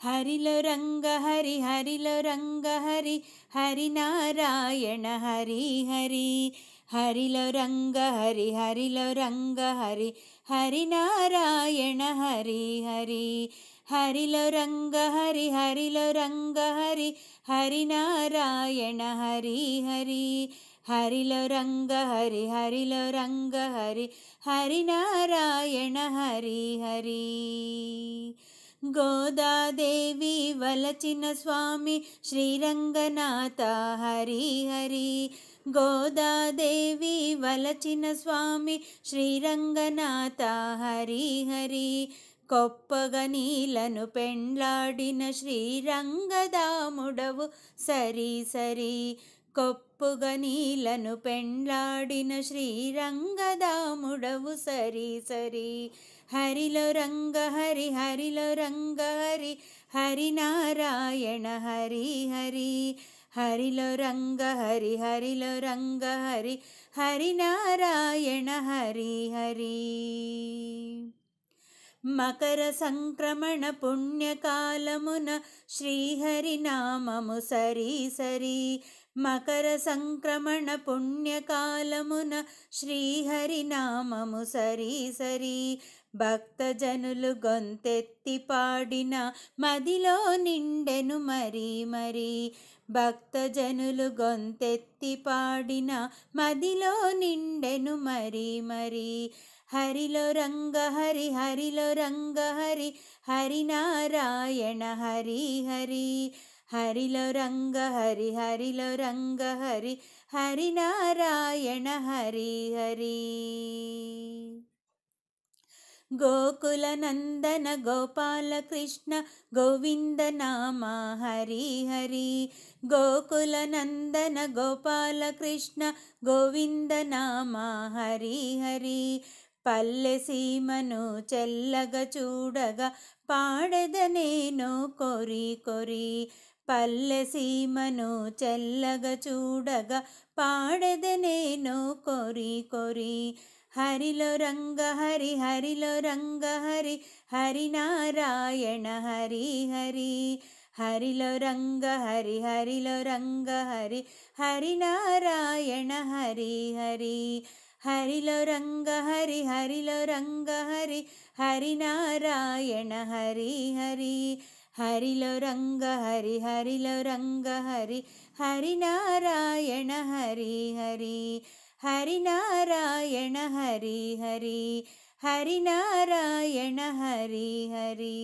హరిలో రంగ హరి హరిలో రంగ హరి హరినారాయణ హరి హరి హరిలో రంగ హరి హరిలో రంగ హరి హరినారాయణ హరి హరి హరిలో రంగ హరి హరిలో రంగ హరి హరినారాయణ హరి హరి హరిలో రంగ హరి హరిలో రంగ హరి హరినారాయణ హరి హరి గోదాదేవి వలచిన స్వామి శ్రీరంగనాథ హరి హరి గోదాదేవి వలచిన స్వామి శ్రీరంగనాథ హరి హరి కొప్పగా నీలను పెండ్లాడిన శ్రీరంగదాముడవు సరి సరి కొప్పుగా నీలను పెండ్లాడిన శ్రీరంగదాముడవు సరి సరి హరిలో రంగ హరి హరిలో రంగ హరి హరినారాయణ హరి హరి హరిలో రంగ హరి హరిలో రంగ హరి హరినారాయణ హరి హరి మకర సంక్రమణ పుణ్యకాలమున శ్రీహరినామము సరి సరి మకర సంక్రమణ పుణ్యకాలమున శ్రీహరినామము సరి సరి భక్తజనులు గొంతెత్తి పాడిన మదిలో నిండెను మరి మరి భక్తజనులు గొంతెత్తి పాడిన మదిలో నిండెను మరి మరి హరిలో రంగ హరి హరిలో రంగ హరి హరినారాయణ హరి హరి హరిలో రంగ హరి హరిలో రంగ హరి హరినారాయణ హరి హరి గోకుల నందన గోపాల కృష్ణ గోవింద నామ హరి హరి గోకుల నందన గోపాల కృష్ణ గోవింద నామ హరి హరి పల్లె సీమను చెల్లగా చూడగా పాడెద నేను కొరి కొరి పల్లె సీమను చెల్లగా చూడగా పాడెద నేను కొరి కొరి హరిలో రంగ హరి హరిలో రంగ హరి హరినారాయణ హరి హరి హరిలో రంగ హరి హరిలో రంగ హరి హరినారాయణ హరి హరి హరిలో రంగ హరి హరిలో రంగ హరి హరినారాయణ హరి హరి హరిలో రంగ హరి హరిలో రంగ హరి హరినారాయణ హరి హరి హరినారాయణ హరి హరి హరినారాయణ హరి హరి